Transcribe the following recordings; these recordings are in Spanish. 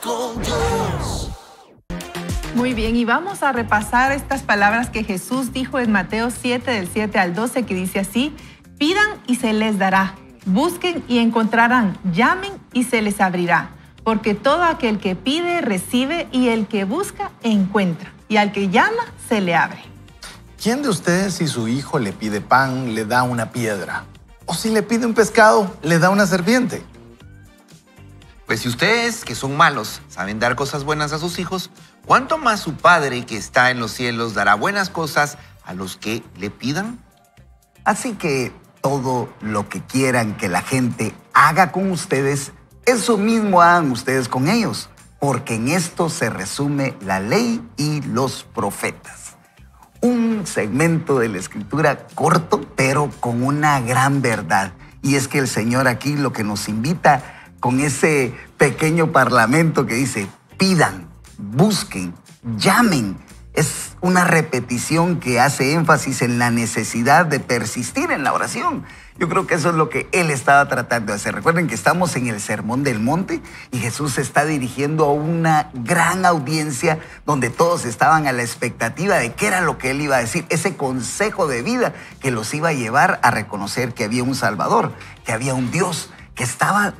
con Dios. Muy bien, y vamos a repasar estas palabras que Jesús dijo en Mateo 7, del 7 al 12, que dice así: pidan y se les dará, busquen y encontrarán, llamen y se les abrirá. Porque todo aquel que pide, recibe, y el que busca, encuentra. Y al que llama, se le abre. ¿Quién de ustedes, si su hijo le pide pan, le da una piedra? ¿O si le pide un pescado, le da una serpiente? Pues si ustedes, que son malos, saben dar cosas buenas a sus hijos, ¿cuánto más su Padre que está en los cielos dará buenas cosas a los que le pidan? Así que todo lo que quieran que la gente haga con ustedes, eso mismo hagan ustedes con ellos, porque en esto se resume la ley y los profetas. Un segmento de la Escritura corto, pero con una gran verdad. Y es que el Señor aquí lo que nos invita con ese pequeño parlamento que dice: pidan, busquen, llamen. Es una repetición que hace énfasis en la necesidad de persistir en la oración. Yo creo que eso es lo que Él estaba tratando de hacer. Recuerden que estamos en el Sermón del Monte y Jesús se está dirigiendo a una gran audiencia donde todos estaban a la expectativa de qué era lo que Él iba a decir, ese consejo de vida que los iba a llevar a reconocer que había un Salvador, que había un Dios que estaba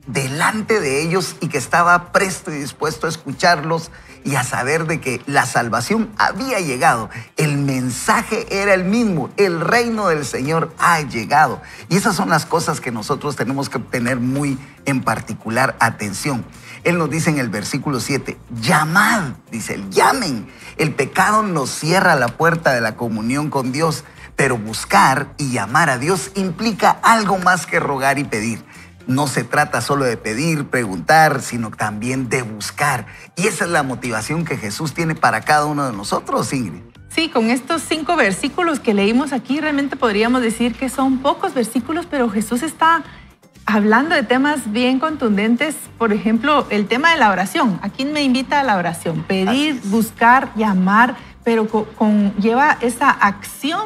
delante de ellos y que estaba presto y dispuesto a escucharlos y a saber de que la salvación había llegado. El mensaje era el mismo: el reino del Señor ha llegado. Y esas son las cosas que nosotros tenemos que tener muy en particular atención. Él nos dice en el versículo 7, llamad, dice él, llamen. El pecado nos cierra la puerta de la comunión con Dios, pero buscar y llamar a Dios implica algo más que rogar y pedir. No se trata solo de pedir, preguntar, sino también de buscar. Y esa es la motivación que Jesús tiene para cada uno de nosotros, Ingrid. Sí, con estos 5 versículos que leímos aquí, realmente podríamos decir que son pocos versículos, pero Jesús está hablando de temas bien contundentes. Por ejemplo, el tema de la oración. Aquí me invita a la oración. Pedir, buscar, llamar, pero lleva esa acción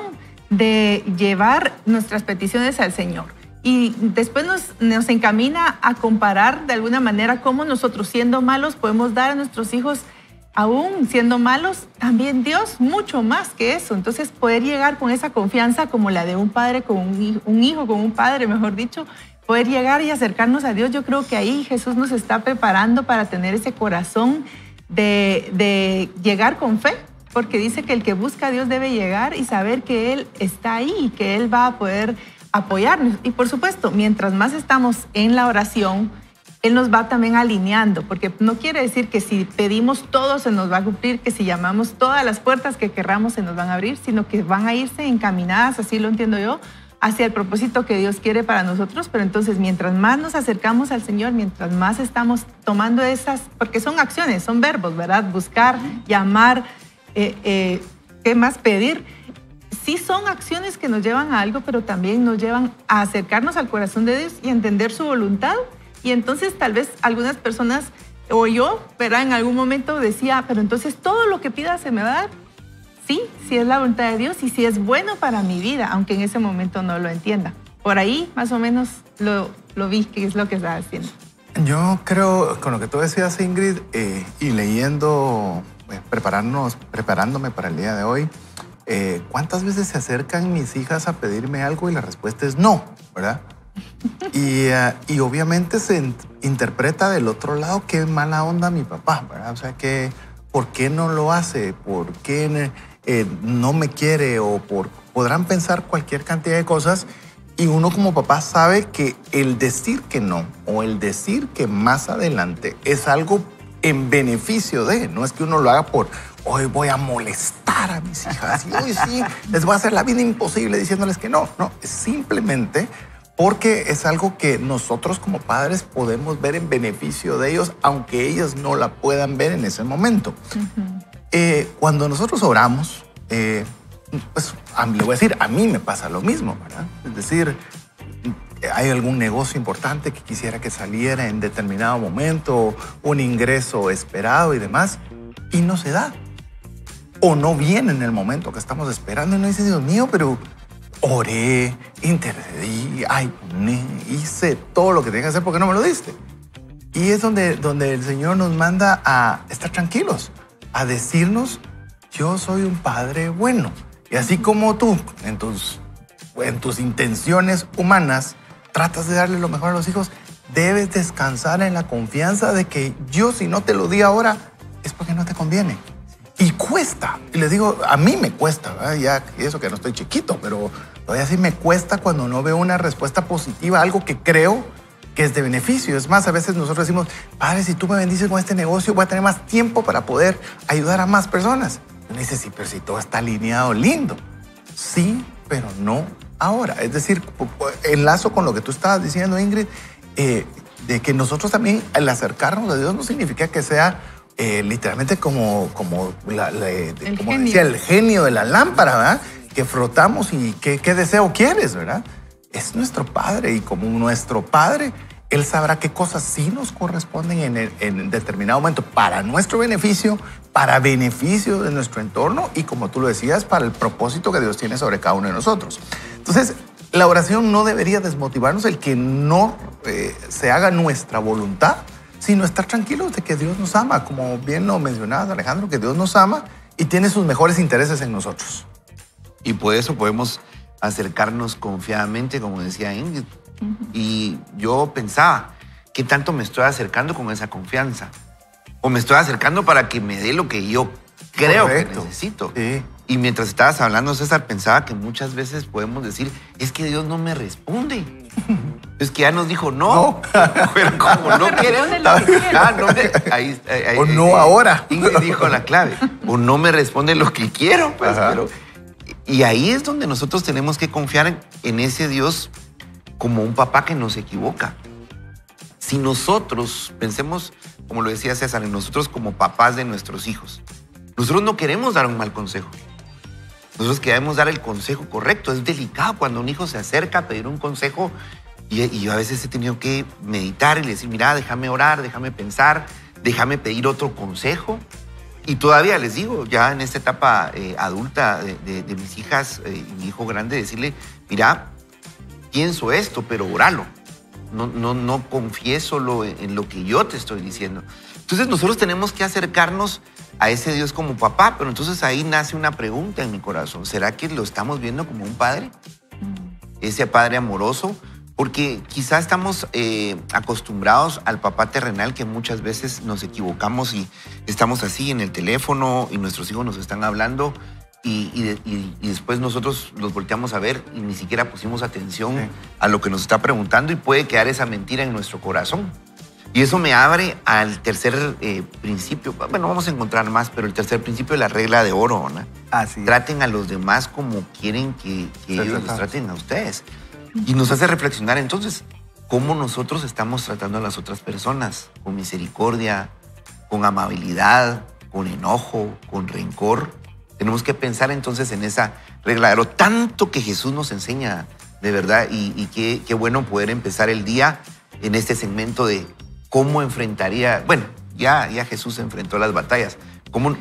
de llevar nuestras peticiones al Señor. Y después nos encamina a comparar de alguna manera cómo nosotros, siendo malos, podemos dar a nuestros hijos, aún siendo malos, también Dios mucho más que eso. Entonces, poder llegar con esa confianza como la de un padre con un hijo con un padre, mejor dicho, poder llegar y acercarnos a Dios. Yo creo que ahí Jesús nos está preparando para tener ese corazón de llegar con fe, porque dice que el que busca a Dios debe llegar y saber que Él está ahí y que Él va a poder apoyarnos. Y por supuesto, mientras más estamos en la oración, Él nos va también alineando, porque no quiere decir que si pedimos todo se nos va a cumplir, que si llamamos todas las puertas que querramos se nos van a abrir, sino que van a irse encaminadas, así lo entiendo yo, hacia el propósito que Dios quiere para nosotros. Pero entonces, mientras más nos acercamos al Señor, mientras más estamos tomando esas, porque son acciones, son verbos, ¿verdad? Buscar, llamar, ¿qué más? Pedir. Sí son acciones que nos llevan a algo, pero también nos llevan a acercarnos al corazón de Dios y a entender su voluntad. Y entonces tal vez algunas personas, o yo, ¿verdad? En algún momento decía, pero entonces todo lo que pida se me va a dar. Sí, sí es la voluntad de Dios y sí es bueno para mi vida, aunque en ese momento no lo entienda. Por ahí más o menos lo vi, que es lo que estaba haciendo. Yo creo, con lo que tú decías, Ingrid, y leyendo, preparándome para el día de hoy, ¿cuántas veces se acercan mis hijas a pedirme algo y la respuesta es no, ¿verdad? Y obviamente se interpreta del otro lado qué mala onda mi papá, ¿verdad? O sea, que ¿por qué no lo hace? ¿Por qué no me quiere? O podrán pensar cualquier cantidad de cosas, y uno como papá sabe que el decir que no o el decir que más adelante es algo en beneficio de, no es que uno lo haga por hoy voy a molestar a mis hijas y hoy sí les voy a hacer la vida imposible diciéndoles que no. No, es simplemente porque es algo que nosotros como padres podemos ver en beneficio de ellos, aunque ellos no la puedan ver en ese momento. Cuando nosotros oramos, pues le voy a decir, a mí me pasa lo mismo, ¿verdad? Es decir, hay algún negocio importante que quisiera que saliera en determinado momento, un ingreso esperado y demás, y no se da. O no viene en el momento que estamos esperando y no dices, Dios mío, pero oré, intercedí, ayuné, hice todo lo que tenía que hacer porque no me lo diste. Y es donde el Señor nos manda a estar tranquilos, a decirnos, yo soy un padre bueno. Y así como tú, en tus intenciones humanas, tratas de darle lo mejor a los hijos, debes descansar en la confianza de que yo, si no te lo di ahora, es porque no te conviene. Y cuesta. Y les digo, a mí me cuesta, ¿verdad? Ya eso que no estoy chiquito, pero todavía sí me cuesta cuando no veo una respuesta positiva, algo que creo que es de beneficio. Es más, a veces nosotros decimos, Padre, si tú me bendices con este negocio, voy a tener más tiempo para poder ayudar a más personas. Y me dice, sí, pero si todo está alineado, lindo. Sí, pero no ahora. Es decir, enlazo con lo que tú estabas diciendo, Ingrid, de que nosotros también, al acercarnos a Dios, no significa que sea literalmente como decía el genio de la lámpara, ¿verdad? Que frotamos y qué deseo quieres, ¿verdad? Es nuestro Padre, y como nuestro Padre, Él sabrá qué cosas sí nos corresponden en determinado momento para nuestro beneficio, para beneficio de nuestro entorno y, como tú lo decías, para el propósito que Dios tiene sobre cada uno de nosotros. Entonces, la oración no debería desmotivarnos el que no se haga nuestra voluntad, sino estar tranquilos de que Dios nos ama, como bien lo mencionabas, Alejandro, que Dios nos ama y tiene sus mejores intereses en nosotros. Y por eso podemos acercarnos confiadamente, como decía Ingrid. Y yo pensaba, ¿qué tanto me estoy acercando con esa confianza? ¿O me estoy acercando para que me dé lo que yo creo Correcto. que necesito? Sí. Y mientras estabas hablando, César, pensaba que muchas veces podemos decir, es que Dios no me responde. Es que ya nos dijo no. Pero como no queremos. O no ahora. Ingrid dijo la clave. O no me responde lo que quiero. Pues, pero, y ahí es donde nosotros tenemos que confiar en ese Dios como un papá que no se equivoca. Si nosotros pensemos, como lo decía César, en nosotros como papás de nuestros hijos, nosotros no queremos dar un mal consejo. Nosotros queremos dar el consejo correcto. Es delicado cuando un hijo se acerca a pedir un consejo y yo a veces he tenido que meditar y le decir, mira, déjame orar, déjame pensar, déjame pedir otro consejo. Y todavía les digo, ya en esta etapa adulta de mis hijas y mi hijo grande, decirle, mira, pienso esto, pero oralo. No confiésolo en lo que yo te estoy diciendo. Entonces nosotros tenemos que acercarnos a ese Dios como papá, pero entonces ahí nace una pregunta en mi corazón. ¿Será que lo estamos viendo como un padre? Ese padre amoroso, porque quizás estamos acostumbrados al papá terrenal, que muchas veces nos equivocamos y estamos así en el teléfono y nuestros hijos nos están hablando y después nosotros los volteamos a ver y ni siquiera pusimos atención a lo que nos está preguntando y puede quedar esa mentira en nuestro corazón. Y eso me abre al tercer principio. Bueno, vamos a encontrar más, pero el tercer principio es la regla de oro, ¿no? Así es. Traten a los demás como quieren que ellos los traten a ustedes. Y nos hace reflexionar entonces cómo nosotros estamos tratando a las otras personas, con misericordia, con amabilidad, con enojo, con rencor. Tenemos que pensar entonces en esa regla de oro, tanto que Jesús nos enseña, de verdad, y qué bueno poder empezar el día en este segmento de cómo enfrentaría, bueno, ya Jesús enfrentó las batallas,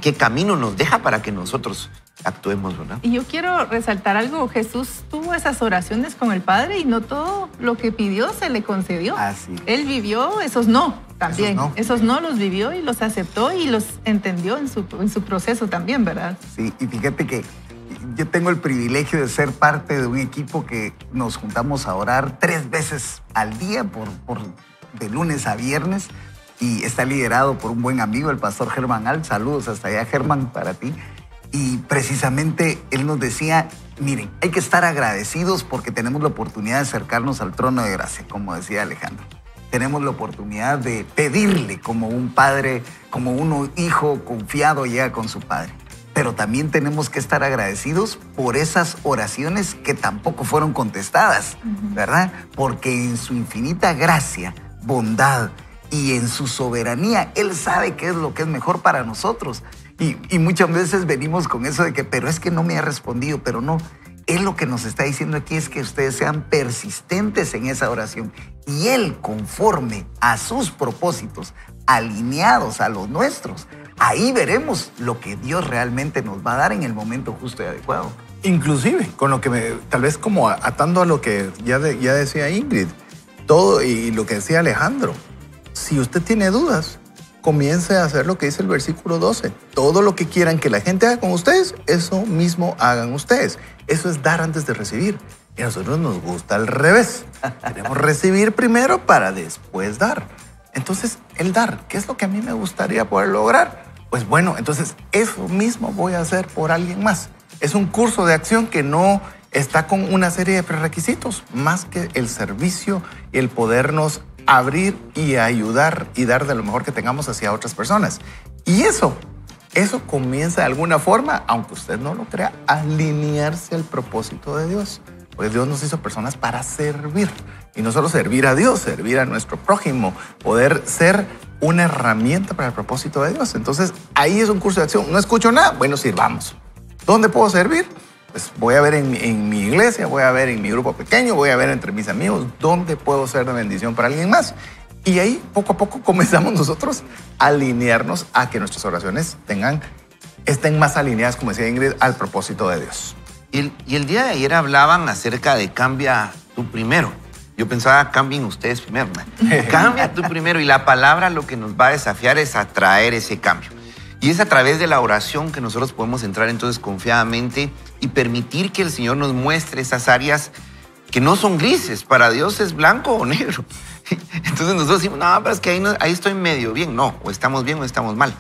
qué camino nos deja para que nosotros actuemos, ¿verdad? Y yo quiero resaltar algo. Jesús tuvo esas oraciones con el Padre y no todo lo que pidió se le concedió. Así. Él vivió esos no también. Esos no los vivió y los aceptó y los entendió en su proceso también, ¿verdad? Sí, y fíjate que yo tengo el privilegio de ser parte de un equipo que nos juntamos a orar 3 veces al día de lunes a viernes, y está liderado por un buen amigo, el pastor Germán Alt. Saludos hasta allá, Germán, para ti. Y precisamente él nos decía, miren, hay que estar agradecidos porque tenemos la oportunidad de acercarnos al trono de gracia, como decía Alejandro. Tenemos la oportunidad de pedirle como un padre, como un hijo confiado llega con su padre. Pero también tenemos que estar agradecidos por esas oraciones que tampoco fueron contestadas, ¿verdad? Porque en su infinita gracia, bondad y en su soberanía, Él sabe qué es lo que es mejor para nosotros. Y muchas veces venimos con eso de que, pero es que no me ha respondido, pero no. Él lo que nos está diciendo aquí es que ustedes sean persistentes en esa oración. Y Él, conforme a sus propósitos, alineados a los nuestros, ahí veremos lo que Dios realmente nos va a dar en el momento justo y adecuado. Inclusive, con lo que tal vez como atando a lo que ya decía Ingrid, todo y lo que decía Alejandro, si usted tiene dudas, comience a hacer lo que dice el versículo 12. Todo lo que quieran que la gente haga con ustedes, eso mismo hagan ustedes. Eso es dar antes de recibir. Y a nosotros nos gusta al revés. Queremos recibir primero para después dar. Entonces, el dar, ¿qué es lo que a mí me gustaría poder lograr? Pues bueno, entonces eso mismo voy a hacer por alguien más. Es un curso de acción que no está con una serie de prerequisitos, más que el servicio y el podernos abrir y ayudar y dar de lo mejor que tengamos hacia otras personas. Y eso comienza de alguna forma, aunque usted no lo crea, a alinearse al propósito de Dios. Pues Dios nos hizo personas para servir. Y no solo servir a Dios, servir a nuestro prójimo, poder ser una herramienta para el propósito de Dios. Entonces, ahí es un curso de acción. No escucho nada, bueno, sirvamos. ¿Dónde puedo servir? Pues voy a ver en mi iglesia, voy a ver en mi grupo pequeño, voy a ver entre mis amigos dónde puedo ser de bendición para alguien más. Y ahí, poco a poco, comenzamos nosotros a alinearnos a que nuestras oraciones estén más alineadas, como decía Ingrid, al propósito de Dios. Y el día de ayer hablaban acerca de cambia tú primero. Yo pensaba, cambien ustedes primero. Cambia tú primero. Y la palabra lo que nos va a desafiar es a traer ese cambio. Y es a través de la oración que nosotros podemos entrar entonces confiadamente y permitir que el Señor nos muestre esas áreas que no son grises. Para Dios es blanco o negro. Entonces nosotros decimos, no, pero es que ahí estoy medio bien. No, o estamos bien o estamos mal.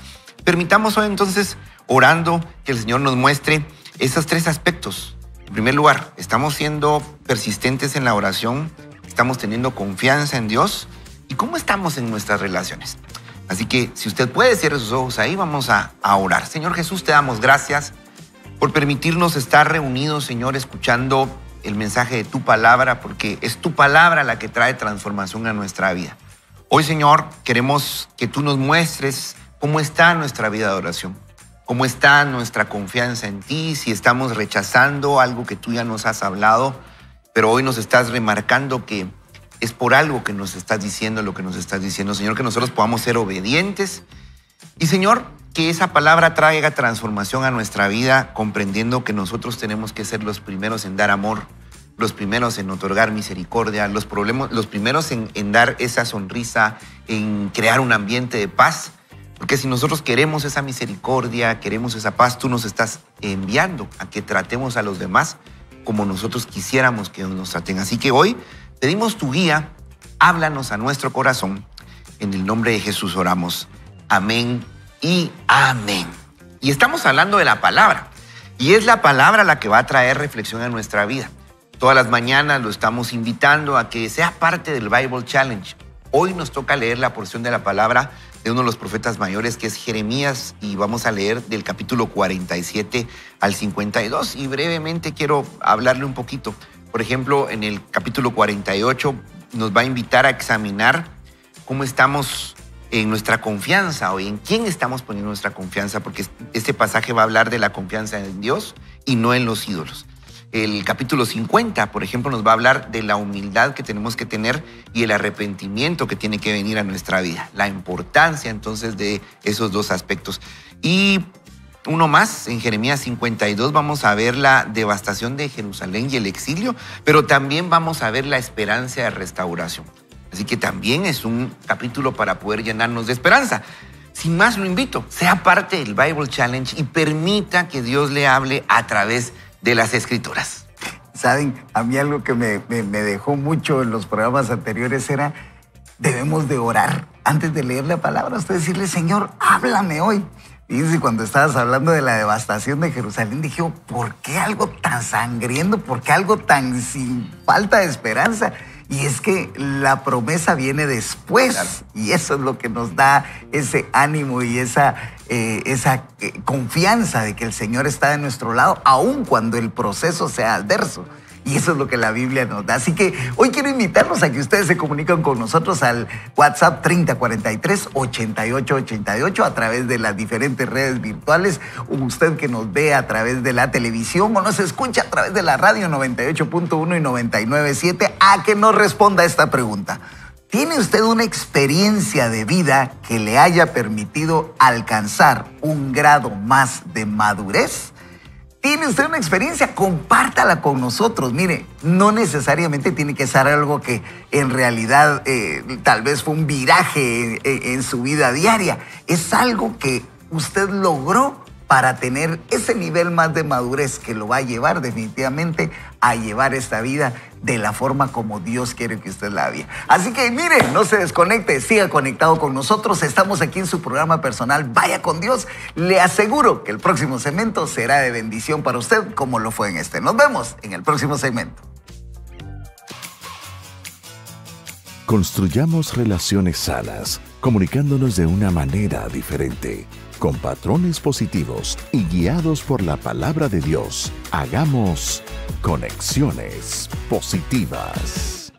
Permitamos hoy entonces, orando, que el Señor nos muestre esos tres aspectos. En primer lugar, estamos siendo persistentes en la oración, estamos teniendo confianza en Dios y cómo estamos en nuestras relaciones. Así que si usted puede, cierre sus ojos ahí, vamos a orar. Señor Jesús, te damos gracias por permitirnos estar reunidos, Señor, escuchando el mensaje de tu palabra, porque es tu palabra la que trae transformación a nuestra vida. Hoy, Señor, queremos que tú nos muestres cómo está nuestra vida de oración, cómo está nuestra confianza en ti, si estamos rechazando algo que tú ya nos has hablado, pero hoy nos estás remarcando que es por algo que nos estás diciendo lo que nos estás diciendo. Señor, que nosotros podamos ser obedientes y, Señor, que esa palabra traiga transformación a nuestra vida, comprendiendo que nosotros tenemos que ser los primeros en dar amor, los primeros en otorgar misericordia, los primeros en dar esa sonrisa, en crear un ambiente de paz. Porque si nosotros queremos esa misericordia, queremos esa paz, tú nos estás enviando a que tratemos a los demás como nosotros quisiéramos que nos traten. Así que hoy pedimos tu guía, háblanos a nuestro corazón. En el nombre de Jesús oramos. Amén y amén. Y estamos hablando de la palabra. Y es la palabra la que va a traer reflexión a nuestra vida. Todas las mañanas lo estamos invitando a que sea parte del Bible Challenge. Hoy nos toca leer la porción de la palabra de uno de los profetas mayores, que es Jeremías, y vamos a leer del capítulo 47 al 52. Y brevemente quiero hablarle un poquito. Por ejemplo, en el capítulo 48 nos va a invitar a examinar cómo estamos en nuestra confianza o en quién estamos poniendo nuestra confianza, porque este pasaje va a hablar de la confianza en Dios y no en los ídolos. El capítulo 50, por ejemplo, nos va a hablar de la humildad que tenemos que tener y el arrepentimiento que tiene que venir a nuestra vida. La importancia, entonces, de esos dos aspectos. Y uno más, en Jeremías 52 vamos a ver la devastación de Jerusalén y el exilio, pero también vamos a ver la esperanza de restauración. Así que también es un capítulo para poder llenarnos de esperanza. Sin más, lo invito, sea parte del Bible Challenge y permita que Dios le hable a través de las Escrituras. Saben, a mí algo que me dejó mucho en los programas anteriores era, debemos de orar antes de leer la palabra, usted decirle, Señor, háblame hoy. Fíjense, cuando estabas hablando de la devastación de Jerusalén, dije, ¿por qué algo tan sangriento? ¿Por qué algo tan sin falta de esperanza? Y es que la promesa viene después. Claro. Y eso es lo que nos da ese ánimo y esa confianza de que el Señor está de nuestro lado, aun cuando el proceso sea adverso. Y eso es lo que la Biblia nos da. Así que hoy quiero invitarlos a que ustedes se comuniquen con nosotros al WhatsApp 3043-8888 a través de las diferentes redes virtuales. Usted que nos ve a través de la televisión o nos escucha a través de la radio 98.1 y 99.7, a que nos responda esta pregunta. ¿Tiene usted una experiencia de vida que le haya permitido alcanzar un grado más de madurez? ¿Tiene usted una experiencia? Compártala con nosotros. Mire, no necesariamente tiene que ser algo que en realidad tal vez fue un viraje en su vida diaria. Es algo que usted logró para tener ese nivel más de madurez que lo va a llevar definitivamente a llevar esta vida de la forma como Dios quiere que usted la viva. Así que mire, no se desconecte, siga conectado con nosotros. Estamos aquí en su programa personal Vaya con Dios. Le aseguro que el próximo segmento será de bendición para usted como lo fue en este. Nos vemos en el próximo segmento. Construyamos relaciones sanas, comunicándonos de una manera diferente, con patrones positivos y guiados por la palabra de Dios. Hagamos conexiones positivas.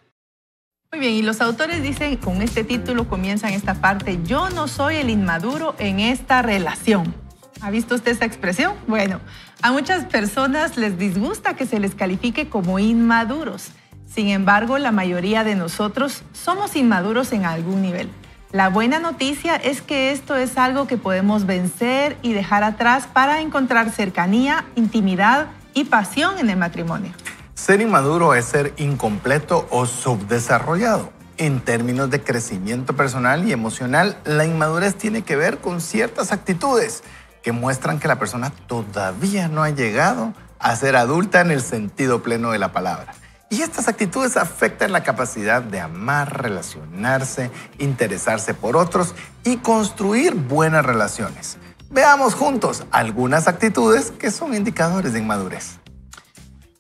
Muy bien, y los autores dicen, con este título comienzan esta parte: yo no soy el inmaduro en esta relación. ¿Ha visto usted esta expresión? Bueno, a muchas personas les disgusta que se les califique como inmaduros. Sin embargo, la mayoría de nosotros somos inmaduros en algún nivel. La buena noticia es que esto es algo que podemos vencer y dejar atrás para encontrar cercanía, intimidad y pasión en el matrimonio. Ser inmaduro es ser incompleto o subdesarrollado. En términos de crecimiento personal y emocional, la inmadurez tiene que ver con ciertas actitudes que muestran que la persona todavía no ha llegado a ser adulta en el sentido pleno de la palabra. Y estas actitudes afectan la capacidad de amar, relacionarse, interesarse por otros y construir buenas relaciones. Veamos juntos algunas actitudes que son indicadores de inmadurez.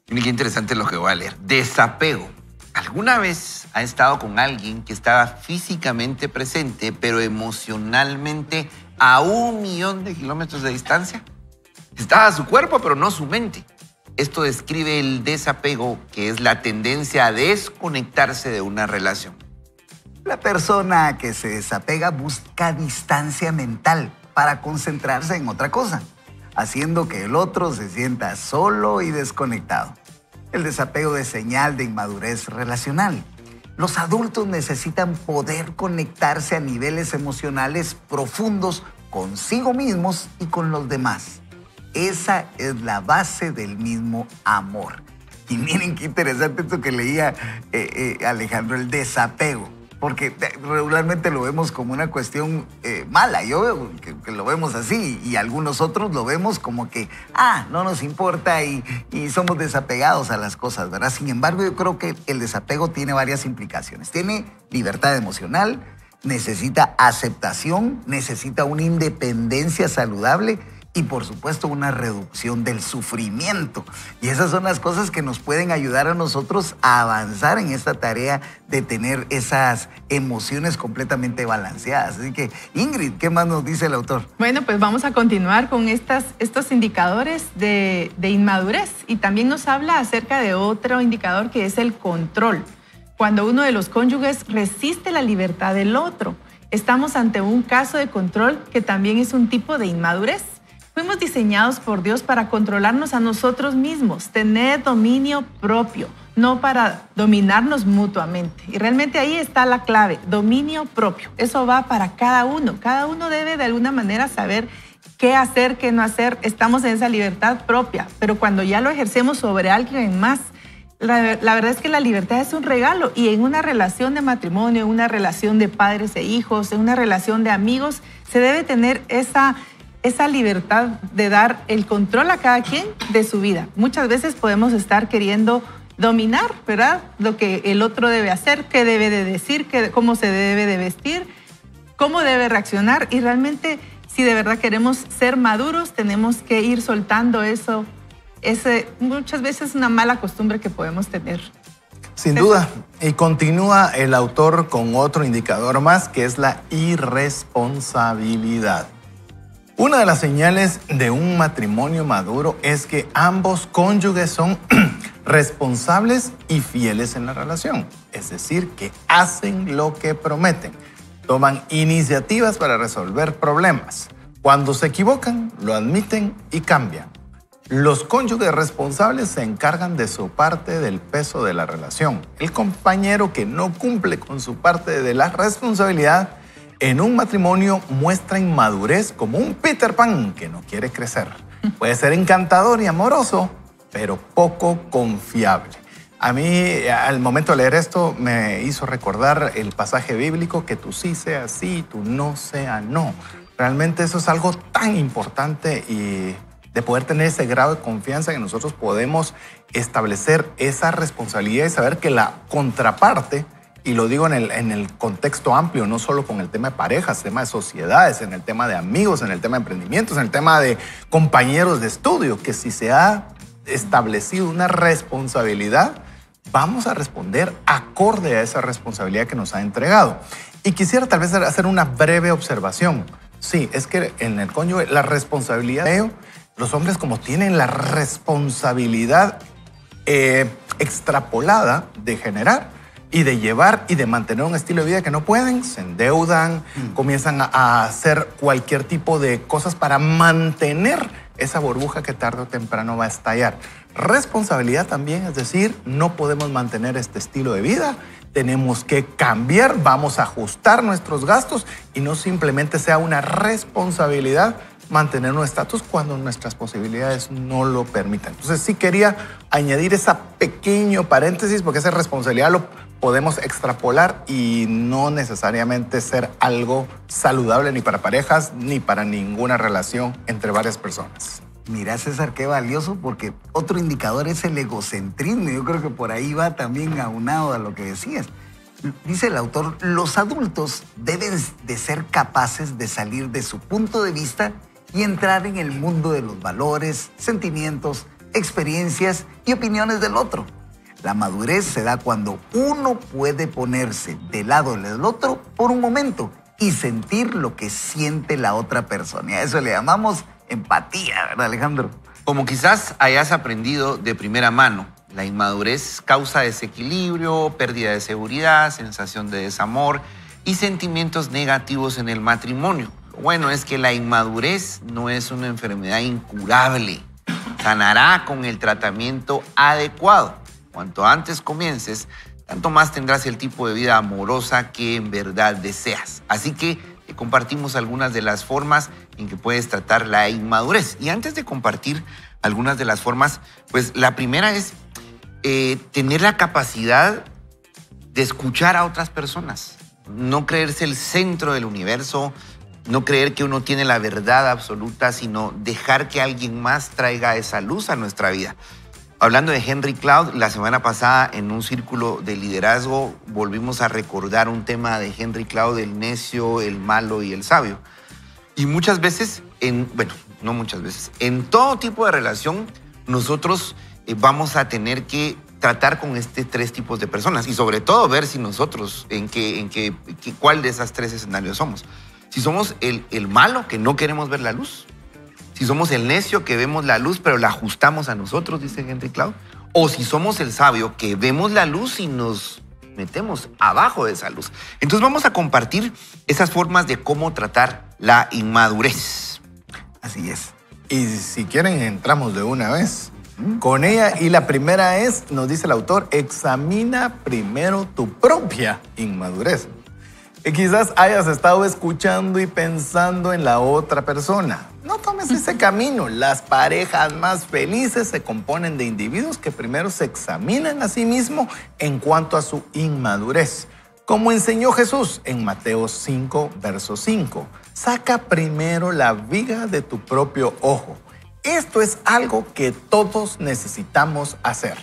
Miren qué interesante lo que voy a leer. Desapego. ¿Alguna vez ha estado con alguien que estaba físicamente presente, pero emocionalmente a 1.000.000 de kilómetros de distancia? Estaba su cuerpo, pero no su mente. Esto describe el desapego, que es la tendencia a desconectarse de una relación. La persona que se desapega busca distancia mental para concentrarse en otra cosa, haciendo que el otro se sienta solo y desconectado. El desapego es señal de inmadurez relacional. Los adultos necesitan poder conectarse a niveles emocionales profundos consigo mismos y con los demás. Esa es la base del mismo amor. Y miren qué interesante esto que leía Alejandro, el desapego. Porque regularmente lo vemos como una cuestión mala. Yo veo que lo vemos así y algunos otros lo vemos como que, no nos importa y somos desapegados a las cosas, ¿verdad? Sin embargo, yo creo que el desapego tiene varias implicaciones. Tiene libertad emocional, necesita aceptación, necesita una independencia saludable y, por supuesto, una reducción del sufrimiento. Y esas son las cosas que nos pueden ayudar a nosotros a avanzar en esta tarea de tener esas emociones completamente balanceadas. Así que, Ingrid, ¿qué más nos dice el autor? Bueno, pues vamos a continuar con estos indicadores de inmadurez. Y también nos habla acerca de otro indicador que es el control. Cuando uno de los cónyuges resiste la libertad del otro, estamos ante un caso de control que también es un tipo de inmadurez. Fuimos diseñados por Dios para controlarnos a nosotros mismos, tener dominio propio, no para dominarnos mutuamente. Y realmente ahí está la clave, dominio propio. Eso va para cada uno. Cada uno debe de alguna manera saber qué hacer, qué no hacer. Estamos en esa libertad propia, pero cuando ya lo ejercemos sobre alguien más, la verdad es que la libertad es un regalo, y en una relación de matrimonio, en una relación de padres e hijos, en una relación de amigos, se debe tener esa libertad de dar el control a cada quien de su vida. Muchas veces podemos estar queriendo dominar, ¿verdad? Lo que el otro debe hacer, qué debe de decir, cómo se debe de vestir, cómo debe reaccionar, y realmente si de verdad queremos ser maduros, tenemos que ir soltando eso. Muchas veces es una mala costumbre que podemos tener. Sin duda. Y continúa el autor con otro indicador más, que es la irresponsabilidad. Una de las señales de un matrimonio maduro es que ambos cónyuges son responsables y fieles en la relación. Es decir, que hacen lo que prometen, toman iniciativas para resolver problemas. Cuando se equivocan, lo admiten y cambian. Los cónyuges responsables se encargan de su parte del peso de la relación. El compañero que no cumple con su parte de la responsabilidad en un matrimonio muestra inmadurez como un Peter Pan que no quiere crecer. Puede ser encantador y amoroso, pero poco confiable. A mí, al momento de leer esto, me hizo recordar el pasaje bíblico que tú sí sea sí, tú no sea no. Realmente eso es algo tan importante y de poder tener ese grado de confianza que nosotros podemos establecer esa responsabilidad y saber que la contraparte, y lo digo en el contexto amplio, no solo con el tema de parejas, tema de sociedades, en el tema de amigos, en el tema de emprendimientos, en el tema de compañeros de estudio, que si se ha establecido una responsabilidad, vamos a responder acorde a esa responsabilidad que nos ha entregado. Y quisiera tal vez hacer una breve observación. Sí, es que en el cónyuge la responsabilidad de ello, los hombres como tienen la responsabilidad extrapolada de generar y de llevar y de mantener un estilo de vida que no pueden, se endeudan, comienzan a hacer cualquier tipo de cosas para mantener esa burbuja que tarde o temprano va a estallar. Responsabilidad también, es decir, no podemos mantener este estilo de vida, tenemos que cambiar, vamos a ajustar nuestros gastos y no simplemente sea una responsabilidad mantener un estatus cuando nuestras posibilidades no lo permitan. Entonces sí quería añadir ese pequeño paréntesis porque esa responsabilidad lo podemos extrapolar y no necesariamente ser algo saludable ni para parejas ni para ninguna relación entre varias personas. Mira, César, qué valioso, porque otro indicador es el egocentrismo. Yo creo que por ahí va también aunado a lo que decías. Dice el autor, los adultos deben de ser capaces de salir de su punto de vista y entrar en el mundo de los valores, sentimientos, experiencias y opiniones del otro. La madurez se da cuando uno puede ponerse del lado del otro por un momento y sentir lo que siente la otra persona. Y a eso le llamamos empatía, ¿verdad, Alejandro? Como quizás hayas aprendido de primera mano, la inmadurez causa desequilibrio, pérdida de seguridad, sensación de desamor y sentimientos negativos en el matrimonio. Lo bueno es que la inmadurez no es una enfermedad incurable. Sanará con el tratamiento adecuado. Cuanto antes comiences, tanto más tendrás el tipo de vida amorosa que en verdad deseas. Así que te compartimos algunas de las formas en que puedes tratar la inmadurez. Y antes de compartir algunas de las formas, pues la primera es tener la capacidad de escuchar a otras personas. No creerse el centro del universo, no creer que uno tiene la verdad absoluta, sino dejar que alguien más traiga esa luz a nuestra vida. Hablando de Henry Cloud, la semana pasada en un círculo de liderazgo volvimos a recordar un tema de Henry Cloud, el necio, el malo y el sabio. Y muchas veces, no muchas veces, en todo tipo de relación nosotros vamos a tener que tratar con tres tipos de personas y sobre todo ver si nosotros, cuál de esas tres escenarios somos. Si somos el malo, que no queremos ver la luz. Si somos el necio, que vemos la luz, pero la ajustamos a nosotros, dice Henry Cloud. O si somos el sabio, que vemos la luz y nos metemos abajo de esa luz. Entonces vamos a compartir esas formas de cómo tratar la inmadurez. Así es. Y si quieren, entramos de una vez con ella. Y la primera es, nos dice el autor, examina primero tu propia inmadurez. Y quizás hayas estado escuchando y pensando en la otra persona. No tomes ese camino. Las parejas más felices se componen de individuos que primero se examinan a sí mismos en cuanto a su inmadurez. Como enseñó Jesús en Mateo 5, verso 5. Saca primero la viga de tu propio ojo. Esto es algo que todos necesitamos hacer.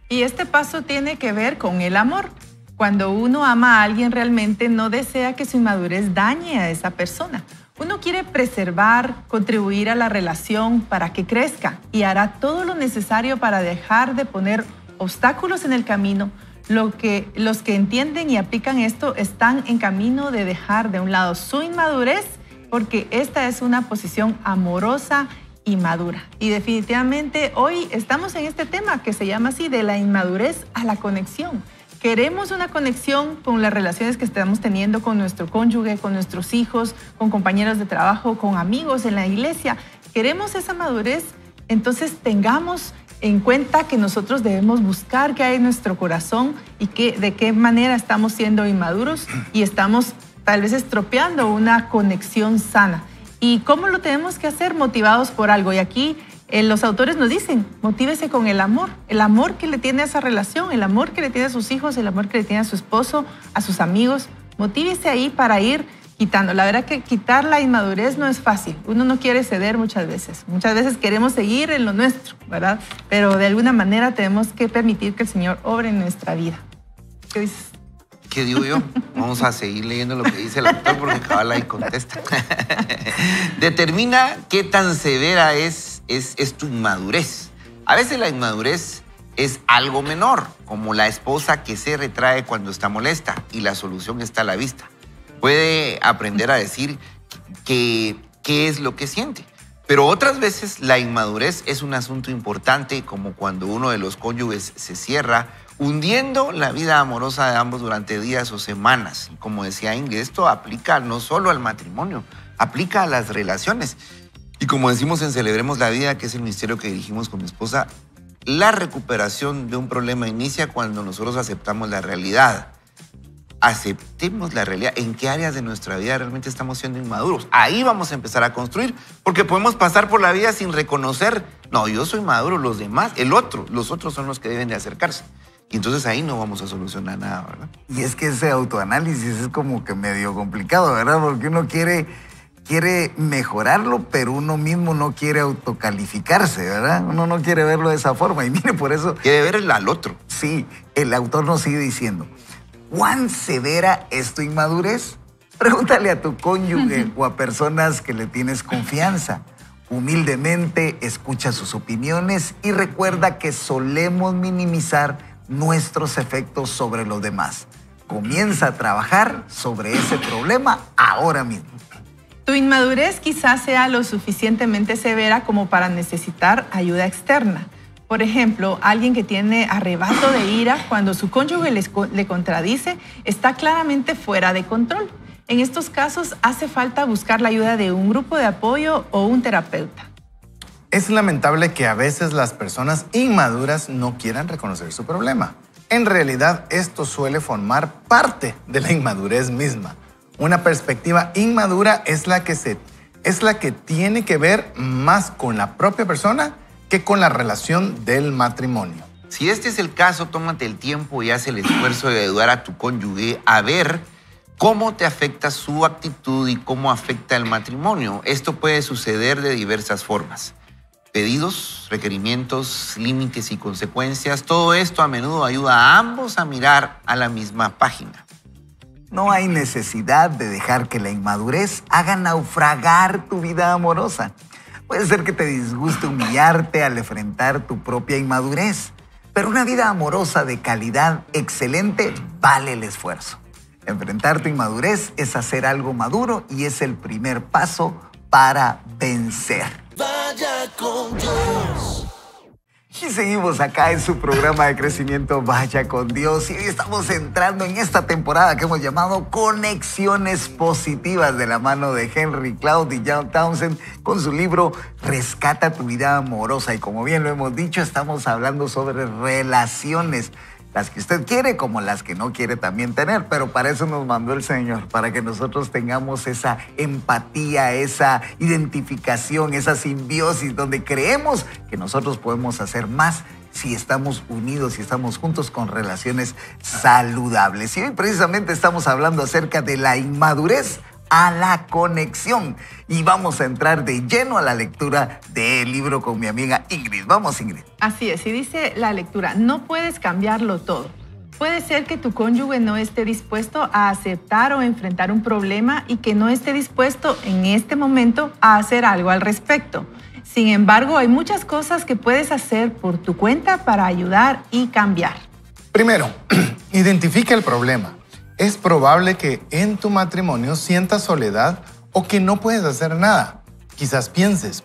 Y este paso tiene que ver con el amor. Cuando uno ama a alguien realmente no desea que su inmadurez dañe a esa persona. Uno quiere preservar, contribuir a la relación para que crezca y hará todo lo necesario para dejar de poner obstáculos en el camino. Los que entienden y aplican esto están en camino de dejar de un lado su inmadurez porque esta es una posición amorosa y madura. Y definitivamente hoy estamos en este tema que se llama así, de la inmadurez a la conexión. Queremos una conexión con las relaciones que estamos teniendo con nuestro cónyuge, con nuestros hijos, con compañeros de trabajo, con amigos en la iglesia. Queremos esa madurez, entonces tengamos en cuenta que nosotros debemos buscar qué hay en nuestro corazón y de qué manera estamos siendo inmaduros y estamos tal vez estropeando una conexión sana. ¿Y cómo lo tenemos que hacer? Motivados por algo. Y aquí los autores nos dicen, motívese con el amor que le tiene a esa relación, el amor que le tiene a sus hijos, el amor que le tiene a su esposo, a sus amigos. Motívese ahí para ir quitando. La verdad que quitar la inmadurez no es fácil. Uno no quiere ceder muchas veces. Muchas veces queremos seguir en lo nuestro, ¿verdad? Pero de alguna manera tenemos que permitir que el Señor obre en nuestra vida. ¿Qué dices? ¿Qué digo yo? Vamos a seguir leyendo lo que dice el autor porque cabal ahí contesta. Determina qué tan severa es tu inmadurez. A veces la inmadurez es algo menor, como la esposa que se retrae cuando está molesta y la solución está a la vista. Puede aprender a decir qué es lo que siente. Pero otras veces la inmadurez es un asunto importante, como cuando uno de los cónyuges se cierra, hundiendo la vida amorosa de ambos durante días o semanas. Y como decía Ingrid, esto aplica no solo al matrimonio, aplica a las relaciones. Y como decimos en Celebremos la Vida, que es el ministerio que dirigimos con mi esposa, la recuperación de un problema inicia cuando nosotros aceptamos la realidad. Aceptemos la realidad. ¿En qué áreas de nuestra vida realmente estamos siendo inmaduros? Ahí vamos a empezar a construir, porque podemos pasar por la vida sin reconocer, no, yo soy maduro, los demás, los otros son los que deben de acercarse. Y entonces ahí no vamos a solucionar nada, ¿verdad? Y es que ese autoanálisis es como que medio complicado, ¿verdad? Porque uno quiere mejorarlo, pero uno mismo no quiere autocalificarse, ¿verdad? Uno no quiere verlo de esa forma. Y mire, por eso... Quiere ver al otro. Sí, el autor nos sigue diciendo, ¿cuán severa es tu inmadurez? Pregúntale a tu cónyuge o a personas que le tienes confianza. Humildemente escucha sus opiniones y recuerda que solemos minimizar nuestros efectos sobre los demás. Comienza a trabajar sobre ese problema ahora mismo. Tu inmadurez quizás sea lo suficientemente severa como para necesitar ayuda externa. Por ejemplo, alguien que tiene arrebato de ira cuando su cónyuge le contradice está claramente fuera de control. En estos casos hace falta buscar la ayuda de un grupo de apoyo o un terapeuta. Es lamentable que a veces las personas inmaduras no quieran reconocer su problema. En realidad, esto suele formar parte de la inmadurez misma. Una perspectiva inmadura es la que tiene que ver más con la propia persona que con la relación del matrimonio. Si este es el caso, tómate el tiempo y haz el esfuerzo de ayudar a tu cónyuge a ver cómo te afecta su actitud y cómo afecta el matrimonio. Esto puede suceder de diversas formas. Pedidos, requerimientos, límites y consecuencias. Todo esto a menudo ayuda a ambos a mirar a la misma página. No hay necesidad de dejar que la inmadurez haga naufragar tu vida amorosa. Puede ser que te disguste humillarte al enfrentar tu propia inmadurez, pero una vida amorosa de calidad excelente vale el esfuerzo. Enfrentar tu inmadurez es hacer algo maduro y es el primer paso para vencer. Vaya con Dios. Y seguimos acá en su programa de crecimiento Vaya con Dios. Y hoy estamos entrando en esta temporada que hemos llamado Conexiones Positivas, de la mano de Henry Cloud y John Townsend con su libro Rescata tu vida amorosa. Y como bien lo hemos dicho, estamos hablando sobre relaciones, las que usted quiere como las que no quiere también tener, pero para eso nos mandó el Señor, para que nosotros tengamos esa empatía, esa identificación, esa simbiosis, donde creemos que nosotros podemos hacer más si estamos unidos, si estamos juntos con relaciones saludables. Y hoy precisamente estamos hablando acerca de la inmadurez a la conexión. Y vamos a entrar de lleno a la lectura del libro con mi amiga Ingrid. Vamos, Ingrid. Así es, y dice la lectura, no puedes cambiarlo todo. Puede ser que tu cónyuge no esté dispuesto a aceptar o enfrentar un problema y que no esté dispuesto en este momento a hacer algo al respecto. Sin embargo, hay muchas cosas que puedes hacer por tu cuenta para ayudar y cambiar. Primero, identifica el problema. Es probable que en tu matrimonio sientas soledad o que no puedes hacer nada. Quizás pienses,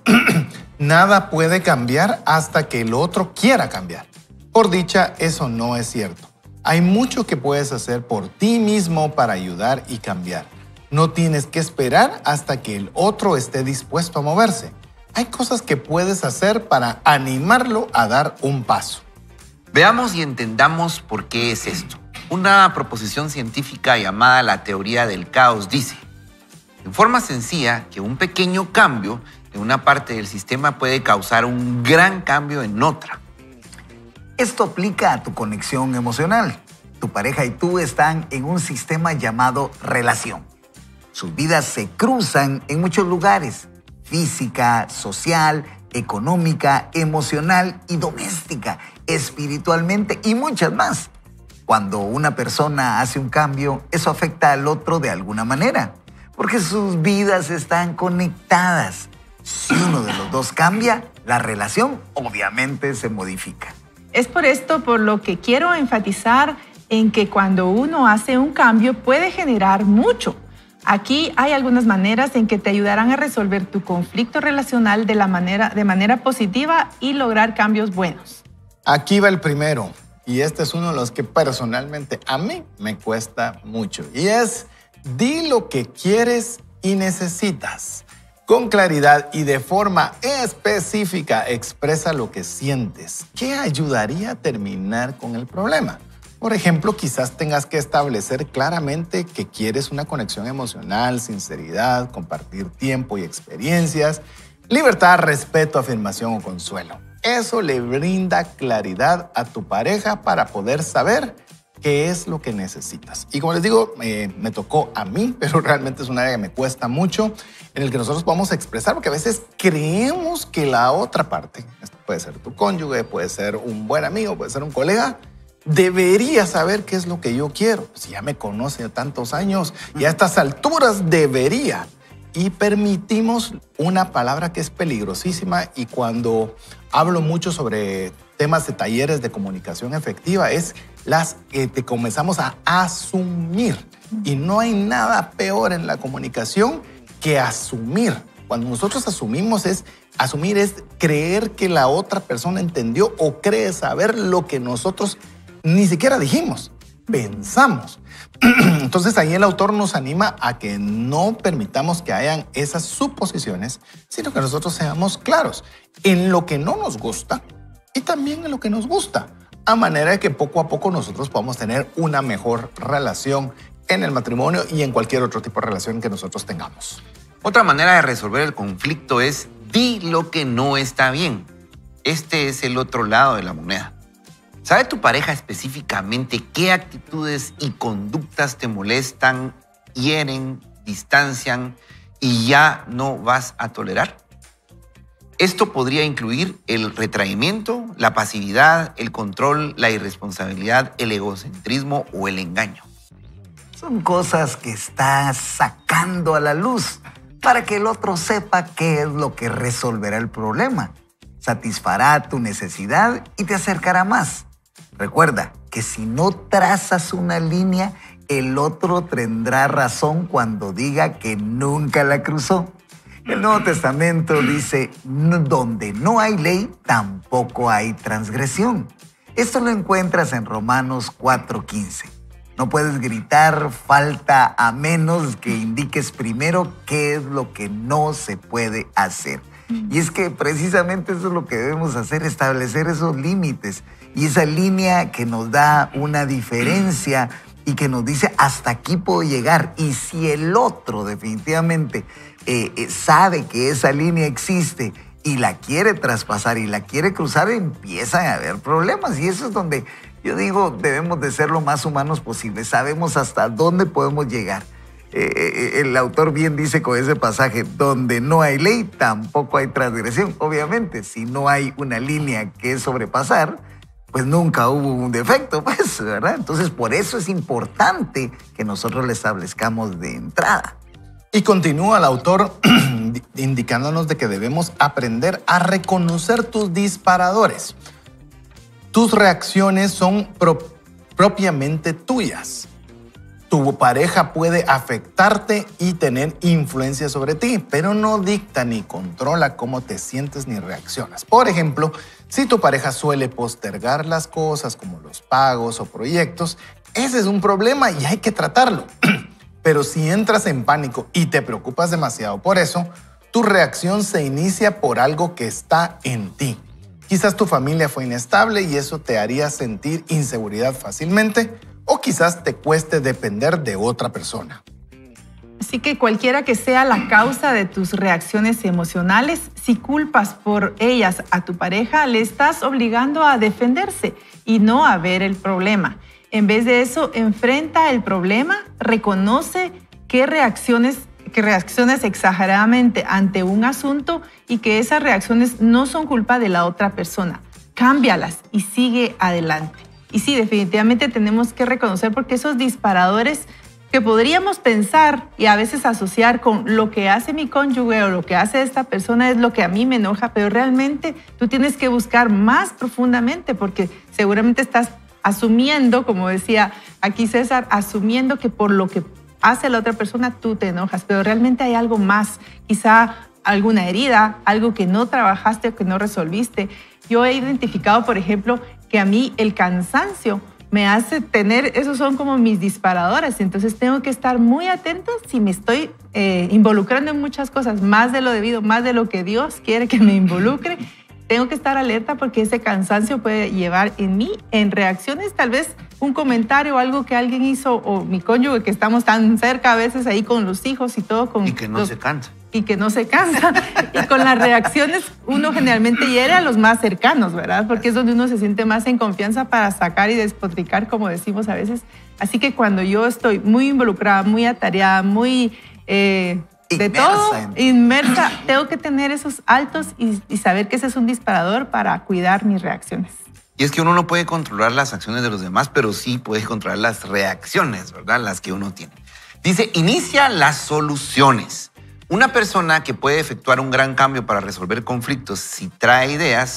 nada puede cambiar hasta que el otro quiera cambiar. Por dicha, eso no es cierto. Hay mucho que puedes hacer por ti mismo para ayudar y cambiar. No tienes que esperar hasta que el otro esté dispuesto a moverse. Hay cosas que puedes hacer para animarlo a dar un paso. Veamos y entendamos por qué es esto. Una proposición científica llamada la teoría del caos dice: En forma sencilla, que un pequeño cambio en una parte del sistema puede causar un gran cambio en otra. Esto aplica a tu conexión emocional. Tu pareja y tú están en un sistema llamado relación. Sus vidas se cruzan en muchos lugares: física, social, económica, emocional y doméstica, espiritualmente y muchas más. Cuando una persona hace un cambio, eso afecta al otro de alguna manera, porque sus vidas están conectadas. Si uno de los dos cambia, la relación obviamente se modifica. Es por esto por lo que quiero enfatizar en que cuando uno hace un cambio puede generar mucho. Aquí hay algunas maneras en que te ayudarán a resolver tu conflicto relacional de manera positiva y lograr cambios buenos. Aquí va el primero, y este es uno de los que personalmente a mí me cuesta mucho, y es: di lo que quieres y necesitas. Con claridad y de forma específica expresa lo que sientes. ¿Qué ayudaría a terminar con el problema? Por ejemplo, quizás tengas que establecer claramente que quieres una conexión emocional, sinceridad, compartir tiempo y experiencias, libertad, respeto, afirmación o consuelo. Eso le brinda claridad a tu pareja para poder saber qué es lo que necesitas. Y como les digo, me tocó a mí, pero realmente es un área que me cuesta mucho, en el que nosotros podemos expresar, porque a veces creemos que la otra parte, esto puede ser tu cónyuge, puede ser un buen amigo, puede ser un colega, debería saber qué es lo que yo quiero. Si ya me conoce de tantos años y a estas alturas debería. Y permitimos una palabra que es peligrosísima, y cuando hablo mucho sobre temas de talleres de comunicación efectiva, es las que te comenzamos a asumir. Y no hay nada peor en la comunicación que asumir. Cuando nosotros asumir es creer que la otra persona entendió o cree saber lo que nosotros ni siquiera dijimos, pensamos. Entonces ahí el autor nos anima a que no permitamos que hayan esas suposiciones, sino que nosotros seamos claros en lo que no nos gusta y también en lo que nos gusta, a manera de que poco a poco nosotros podamos tener una mejor relación en el matrimonio y en cualquier otro tipo de relación que nosotros tengamos. Otra manera de resolver el conflicto es: di lo que no está bien. Este es el otro lado de la moneda. ¿Sabe tu pareja específicamente qué actitudes y conductas te molestan, hieren, distancian y ya no vas a tolerar? Esto podría incluir el retraimiento, la pasividad, el control, la irresponsabilidad, el egocentrismo o el engaño. Son cosas que estás sacando a la luz para que el otro sepa qué es lo que resolverá el problema, satisfará tu necesidad y te acercará más. Recuerda que si no trazas una línea, el otro tendrá razón cuando diga que nunca la cruzó. El Nuevo Testamento dice: donde no hay ley, tampoco hay transgresión. Esto lo encuentras en Romanos 4:15. No puedes gritar falta a menos que indiques primero qué es lo que no se puede hacer. Y es que precisamente eso es lo que debemos hacer, establecer esos límites. Y esa línea que nos da una diferencia y que nos dice hasta aquí puedo llegar. Y si el otro definitivamente sabe que esa línea existe y la quiere traspasar y la quiere cruzar, empiezan a haber problemas. Y eso es donde yo digo, debemos de ser lo más humanos posible. Sabemos hasta dónde podemos llegar. El autor bien dice con ese pasaje: donde no hay ley, tampoco hay transgresión. Obviamente, si no hay una línea que sobrepasar, pues nunca hubo un defecto, pues, ¿verdad? Entonces, por eso es importante que nosotros le establezcamos de entrada. Y continúa el autor indicándonos de que debemos aprender a reconocer tus disparadores. Tus reacciones son propiamente tuyas. Tu pareja puede afectarte y tener influencia sobre ti, pero no dicta ni controla cómo te sientes ni reaccionas. Por ejemplo, si tu pareja suele postergar las cosas como los pagos o proyectos, ese es un problema y hay que tratarlo. Pero si entras en pánico y te preocupas demasiado por eso, tu reacción se inicia por algo que está en ti. Quizás tu familia fue inestable y eso te haría sentir inseguridad fácilmente, o quizás te cueste depender de otra persona. Así que cualquiera que sea la causa de tus reacciones emocionales, si culpas por ellas a tu pareja, le estás obligando a defenderse y no a ver el problema. En vez de eso, enfrenta el problema, reconoce que reacciones exageradamente ante un asunto y que esas reacciones no son culpa de la otra persona. Cámbialas y sigue adelante. Y sí, definitivamente tenemos que reconocer, porque esos disparadores que podríamos pensar y a veces asociar con lo que hace mi cónyuge o lo que hace esta persona es lo que a mí me enoja, pero realmente tú tienes que buscar más profundamente, porque seguramente estás asumiendo, como decía aquí César, asumiendo que por lo que hace la otra persona tú te enojas, pero realmente hay algo más, quizá alguna herida, algo que no trabajaste o que no resolviste. Yo he identificado, por ejemplo, que a mí el cansancio me hace tener, esos son como mis disparadores, entonces tengo que estar muy atenta si me estoy involucrando en muchas cosas, más de lo debido, más de lo que Dios quiere que me involucre. Tengo que estar alerta porque ese cansancio puede llevar en mí, en reacciones, tal vez un comentario o algo que alguien hizo, o mi cónyuge, que estamos tan cerca a veces ahí con los hijos y todo. Y que no se cansa. Y que no se cansa. Y con las reacciones uno generalmente hiere a los más cercanos, ¿verdad? Porque es donde uno se siente más en confianza para sacar y despotricar, como decimos a veces. Así que cuando yo estoy muy involucrada, muy atareada, muy inmersa, tengo que tener esos altos y saber que ese es un disparador para cuidar mis reacciones. Y es que uno no puede controlar las acciones de los demás, pero sí puede controlar las reacciones, ¿verdad? Las que uno tiene. Dice, inicia las soluciones. Una persona que puede efectuar un gran cambio para resolver conflictos si trae ideas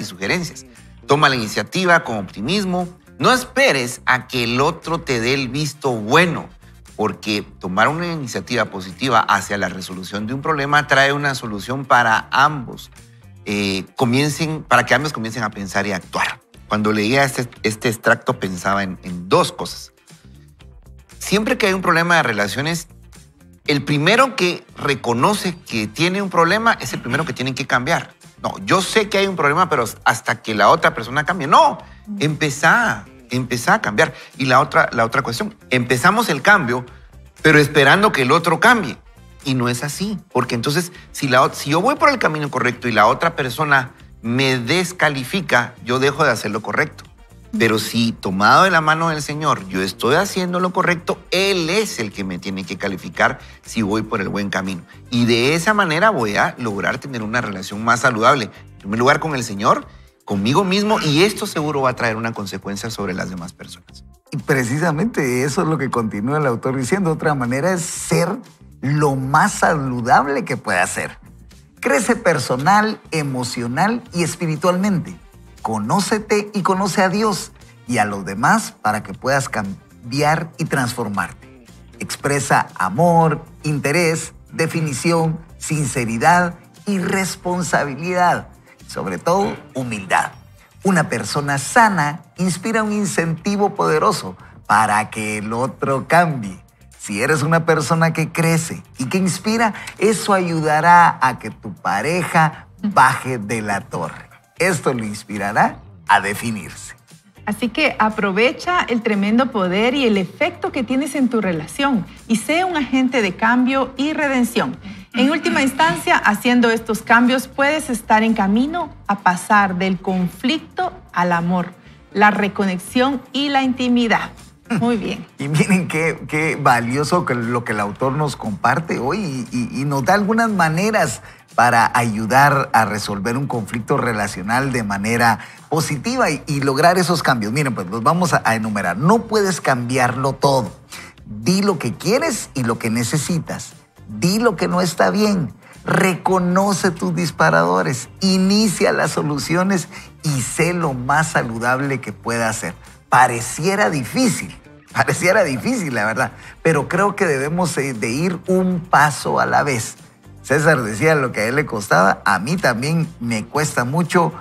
y sugerencias. Toma la iniciativa con optimismo. No esperes a que el otro te dé el visto bueno, porque tomar una iniciativa positiva hacia la resolución de un problema trae una solución para ambos. Para que ambos comiencen a pensar y a actuar. Cuando leía este extracto pensaba en dos cosas. Siempre que hay un problema de relaciones, el primero que reconoce que tiene un problema es el primero que tiene que cambiar. No, yo sé que hay un problema, pero hasta que la otra persona cambie. No, empezá a cambiar. Y la otra cuestión, empezamos el cambio, pero esperando que el otro cambie. Y no es así, porque entonces si yo voy por el camino correcto y la otra persona me descalifica, yo dejo de hacer lo correcto. Pero si tomado de la mano del Señor yo estoy haciendo lo correcto, Él es el que me tiene que calificar si voy por el buen camino. Y de esa manera voy a lograr tener una relación más saludable. En primer lugar con el Señor, conmigo mismo, y esto seguro va a traer una consecuencia sobre las demás personas. Y precisamente eso es lo que continúa el autor diciendo. Otra manera es ser lo más saludable que pueda ser. Crece personal, emocional y espiritualmente. Conócete y conoce a Dios y a los demás para que puedas cambiar y transformarte. Expresa amor, interés, definición, sinceridad y responsabilidad. Sobre todo, humildad. Una persona sana inspira un incentivo poderoso para que el otro cambie. Si eres una persona que crece y que inspira, eso ayudará a que tu pareja baje de la torre. Esto lo inspirará a definirse. Así que aprovecha el tremendo poder y el efecto que tienes en tu relación y sé un agente de cambio y redención. En última instancia, haciendo estos cambios puedes estar en camino a pasar del conflicto al amor, la reconexión y la intimidad. Muy bien. Y miren qué valioso lo que el autor nos comparte hoy y nos da algunas maneras para ayudar a resolver un conflicto relacional de manera positiva y lograr esos cambios. Miren, pues los vamos a enumerar. No puedes cambiarlo todo. Di lo que quieres y lo que necesitas. Di lo que no está bien. Reconoce tus disparadores. Inicia las soluciones y sé lo más saludable que puedas ser. Pareciera difícil, la verdad, pero creo que debemos de ir un paso a la vez. César decía lo que a él le costaba, a mí también me cuesta mucho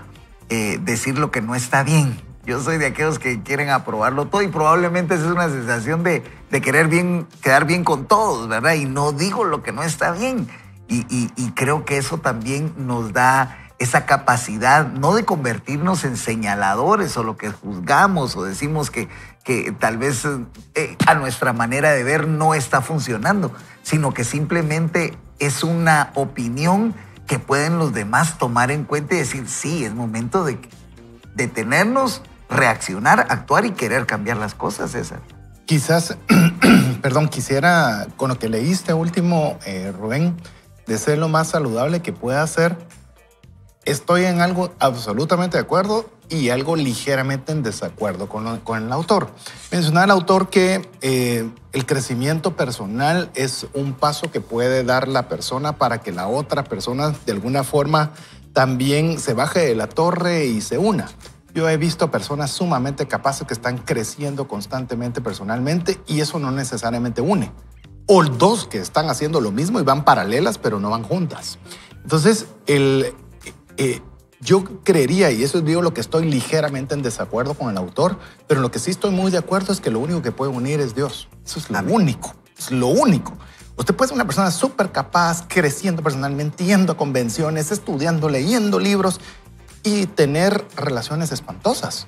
decir lo que no está bien. Yo soy de aquellos que quieren aprobarlo todo y probablemente esa es una sensación de querer quedar bien con todos, ¿verdad? Y no digo lo que no está bien. Y creo que eso también nos da esa capacidad no de convertirnos en señaladores o lo que juzgamos o decimos que tal vez a nuestra manera de ver no está funcionando, sino que simplemente es una opinión que pueden los demás tomar en cuenta y decir, sí, es momento de detenernos, reaccionar, actuar y querer cambiar las cosas, César. Quizás, perdón, quisiera, con lo que leíste último, Rubén, de ser lo más saludable que pueda ser. Estoy en algo absolutamente de acuerdo y algo ligeramente en desacuerdo con el autor. Mencionaba el autor que el crecimiento personal es un paso que puede dar la persona para que la otra persona de alguna forma también se baje de la torre y se una. Yo he visto personas sumamente capaces que están creciendo constantemente personalmente y eso no necesariamente une. O dos que están haciendo lo mismo y van paralelas pero no van juntas. Entonces, yo creería, y eso es digo lo que estoy ligeramente en desacuerdo con el autor, pero lo que sí estoy muy de acuerdo es que lo único que puede unir es Dios. Eso es lo único, es lo único. Usted puede ser una persona súper capaz, creciendo personalmente, yendo a convenciones, estudiando, leyendo libros y tener relaciones espantosas,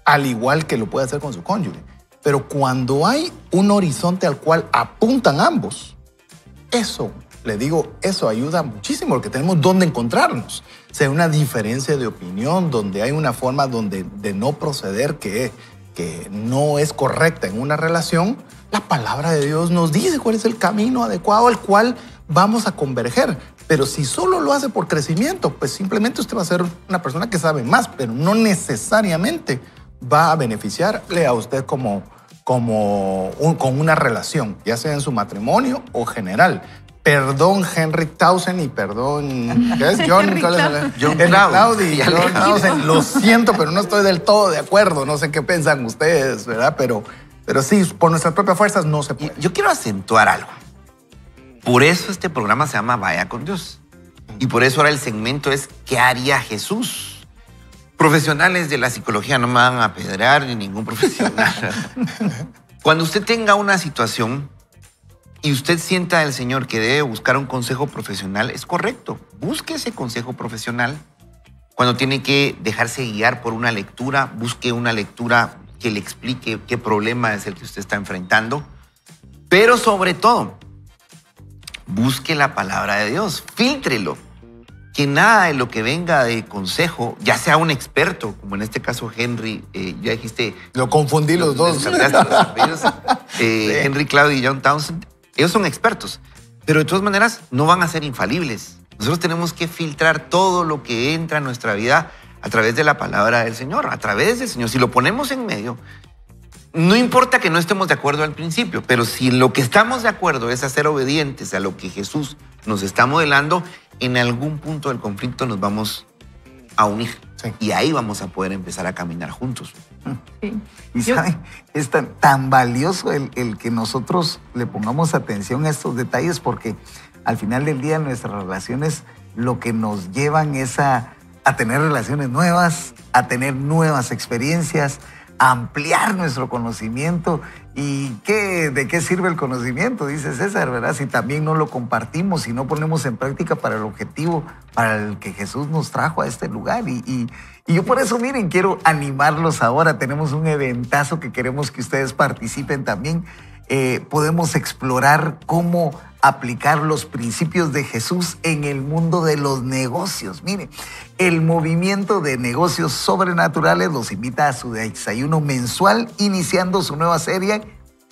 al igual que lo puede hacer con su cónyuge. Pero cuando hay un horizonte al cual apuntan ambos, eso, le digo, eso ayuda muchísimo porque tenemos dónde encontrarnos. O sea, una diferencia de opinión, donde hay una forma de no proceder que no es correcta en una relación, la palabra de Dios nos dice cuál es el camino adecuado al cual vamos a converger. Pero si solo lo hace por crecimiento, pues simplemente usted va a ser una persona que sabe más, pero no necesariamente va a beneficiarle a usted con una relación, ya sea en su matrimonio o general. Perdón, Henry Townsend y perdón, ¿qué es? John Claudy. John Townsend. Lo siento, pero no estoy del todo de acuerdo. No sé qué piensan ustedes, ¿verdad? Pero sí, por nuestras propias fuerzas no se puede. Yo quiero acentuar algo. Por eso este programa se llama Vaya con Dios. Y por eso ahora el segmento es ¿qué haría Jesús? Profesionales de la psicología no me van a apedrear ni ningún profesional. Cuando usted tenga una situación y usted sienta del Señor que debe buscar un consejo profesional, es correcto. Busque ese consejo profesional. Cuando tiene que dejarse guiar por una lectura, busque una lectura que le explique qué problema es el que usted está enfrentando. Pero sobre todo, busque la palabra de Dios, fíltrelo. Que nada de lo que venga de consejo, ya sea un experto, como en este caso Henry, ya dijiste... Lo confundí los dos. Henry Cloud y John Townsend, ellos son expertos, pero de todas maneras no van a ser infalibles. Nosotros tenemos que filtrar todo lo que entra en nuestra vida a través de la palabra del Señor, a través del Señor. Si lo ponemos en medio, no importa que no estemos de acuerdo al principio, pero si lo que estamos de acuerdo es a ser obedientes a lo que Jesús nos está modelando, en algún punto del conflicto nos vamos a unir. Sí. Y ahí vamos a poder empezar a caminar juntos. Sí. Y ¿saben? Es tan valioso el que nosotros le pongamos atención a estos detalles porque al final del día nuestras relaciones lo que nos llevan es a tener relaciones nuevas, a tener nuevas experiencias, a ampliar nuestro conocimiento. ¿Y de qué sirve el conocimiento? Dice César, ¿verdad? Si también no lo compartimos, si no ponemos en práctica para el objetivo para el que Jesús nos trajo a este lugar. Y yo por eso, miren, quiero animarlos ahora. Tenemos un eventazo que queremos que ustedes participen también. Podemos explorar cómo aplicar los principios de Jesús en el mundo de los negocios. Mire, el movimiento de negocios sobrenaturales los invita a su desayuno mensual, iniciando su nueva serie,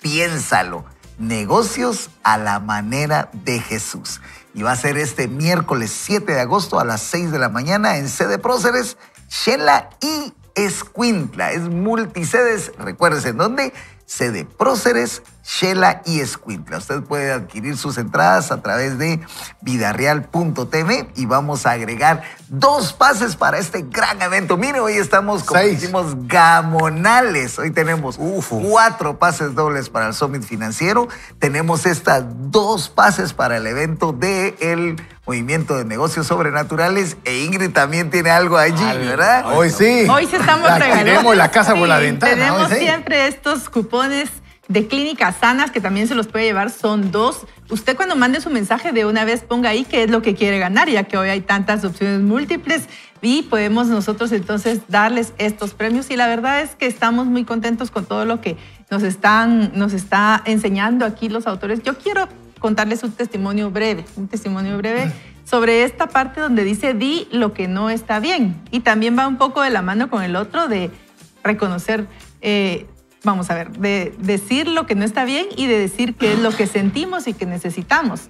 Piénsalo, negocios a la manera de Jesús. Y va a ser este miércoles 7 de agosto a las 6 de la mañana en sede Próceres, Xela y Escuintla. Es multisedes, recuérdense en dónde, sede Próceres, Xela y Escuintla. Usted puede adquirir sus entradas a través de vidareal.tv y vamos a agregar 2 pases para este gran evento. Mire, hoy estamos, como decimos, gamonales. Hoy tenemos 4 pases dobles para el Summit Financiero. Tenemos estas 2 pases para el evento del Movimiento de Negocios Sobrenaturales. E Ingrid también tiene algo allí, ¿verdad? Hoy sí. Hoy sí estamos regalando. Tenemos la casa por la ventana. Tenemos siempre estos cupones de clínicas sanas, que también se los puede llevar, son 2. Usted cuando mande su mensaje de una vez ponga ahí qué es lo que quiere ganar, ya que hoy hay tantas opciones múltiples y podemos nosotros entonces darles estos premios. Y la verdad es que estamos muy contentos con todo lo que nos está enseñando aquí los autores. Yo quiero contarles un testimonio breve sobre esta parte donde dice di lo que no está bien. Y también va un poco de la mano con el otro de reconocer, vamos a ver, de decir lo que no está bien y de decir qué es lo que sentimos y que necesitamos.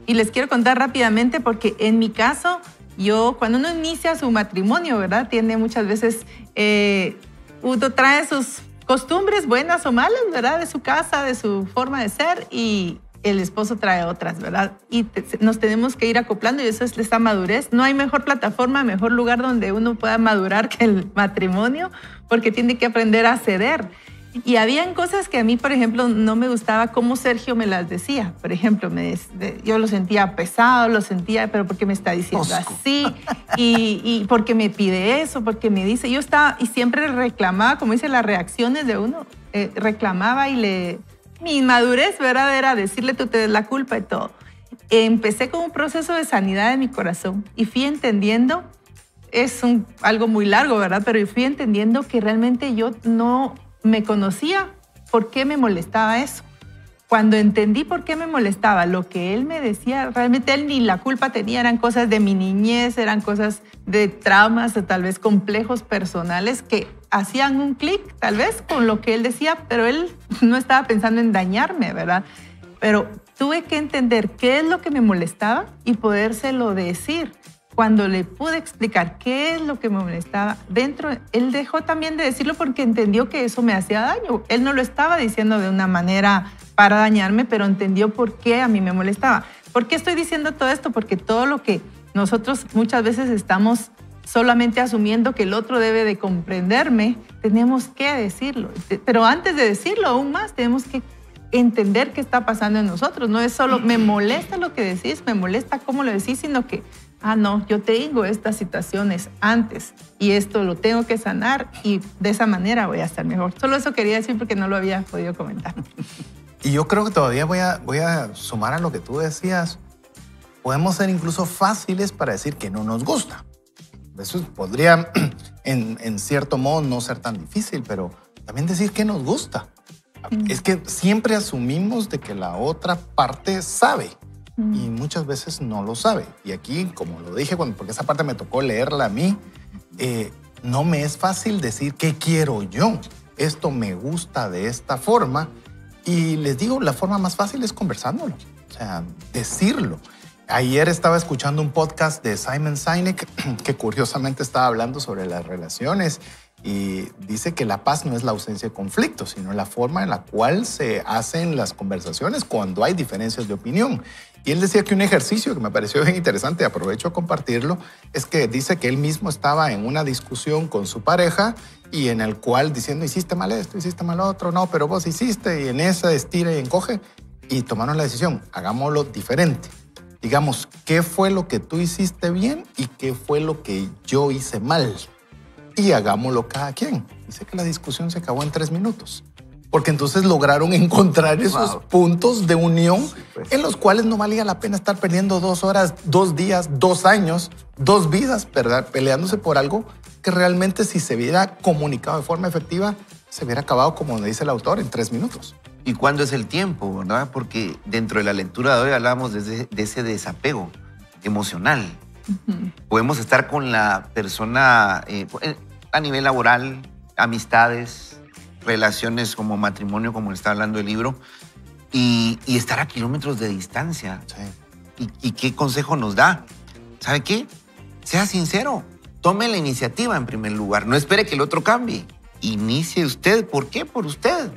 Y les quiero contar rápidamente porque en mi caso, cuando uno inicia su matrimonio, ¿verdad? Tiene muchas veces, uno trae sus costumbres buenas o malas, ¿verdad? De su casa, de su forma de ser, y el esposo trae otras, ¿verdad? Y nos tenemos que ir acoplando y eso es esta madurez. No hay mejor plataforma, mejor lugar donde uno pueda madurar que el matrimonio, porque tiene que aprender a ceder. Y habían cosas que a mí, por ejemplo, no me gustaba cómo Sergio me las decía. Por ejemplo, yo lo sentía pesado, pero ¿por qué me está diciendo así? Y ¿por qué me pide eso? ¿Por qué me dice? Yo estaba y siempre reclamaba, como dice, las reacciones de uno. Reclamaba y mi inmadurez, ¿verdad? Era decirle tú te des la culpa y todo. Empecé con un proceso de sanidad de mi corazón y fui entendiendo, algo muy largo, ¿verdad? Pero fui entendiendo que realmente yo no me conocía por qué me molestaba eso. Cuando entendí por qué me molestaba lo que él me decía, realmente él ni la culpa tenía, eran cosas de mi niñez, eran cosas de traumas o tal vez complejos personales que hacían un clic tal vez con lo que él decía, pero él no estaba pensando en dañarme, ¿verdad? Pero tuve que entender qué es lo que me molestaba y podérselo decir. Cuando le pude explicar qué es lo que me molestaba dentro, él dejó también de decirlo porque entendió que eso me hacía daño. Él no lo estaba diciendo de una manera para dañarme, pero entendió por qué a mí me molestaba. ¿Por qué estoy diciendo todo esto? Porque todo lo que nosotros muchas veces estamos solamente asumiendo que el otro debe de comprenderme, tenemos que decirlo. Pero antes de decirlo aún más, tenemos que entender qué está pasando en nosotros. No es solo me molesta lo que decís, me molesta cómo lo decís, sino que no, yo tengo estas situaciones antes y esto lo tengo que sanar y de esa manera voy a estar mejor. Solo eso quería decir porque no lo había podido comentar. Y yo creo que todavía voy a sumar a lo que tú decías. Podemos ser incluso fáciles para decir que no nos gusta. Eso podría, en cierto modo, no ser tan difícil, pero también decir que nos gusta. Es que siempre asumimos de que la otra parte sabe. Y muchas veces no lo sabe. Y aquí, como lo dije, porque esa parte me tocó leerla a mí, no me es fácil decir qué quiero yo. Esto me gusta de esta forma. Y les digo, la forma más fácil es conversándolo. O sea, decirlo. Ayer estaba escuchando un podcast de Simon Sinek que curiosamente estaba hablando sobre las relaciones y dice que la paz no es la ausencia de conflicto, sino la forma en la cual se hacen las conversaciones cuando hay diferencias de opinión. Y él decía que un ejercicio que me pareció bien interesante, aprovecho a compartirlo, es que dice que él mismo estaba en una discusión con su pareja y en el cual diciendo, hiciste mal esto, hiciste mal otro, no, pero vos hiciste, y en esa estira y encoge, y tomaron la decisión, hagámoslo diferente. Digamos, ¿qué fue lo que tú hiciste bien y qué fue lo que yo hice mal? Y hagámoslo cada quien. Dice que la discusión se acabó en 3 minutos. Porque entonces lograron encontrar esos puntos de unión en los cuales no valía la pena estar perdiendo 2 horas, 2 días, 2 años, 2 vidas, ¿verdad? Peleándose por algo que realmente si se hubiera comunicado de forma efectiva, se hubiera acabado, como dice el autor, en 3 minutos. ¿Y cuándo es el tiempo, verdad? Porque dentro de la lectura de hoy hablábamos de ese desapego emocional. Podemos estar con la persona a nivel laboral, amistades, relaciones como matrimonio, como está hablando el libro, y estar a kilómetros de distancia. Sí. ¿Y qué consejo nos da? ¿Sabe qué? Sea sincero. Tome la iniciativa en primer lugar. No espere que el otro cambie. Inicie usted. ¿Por qué? Por usted.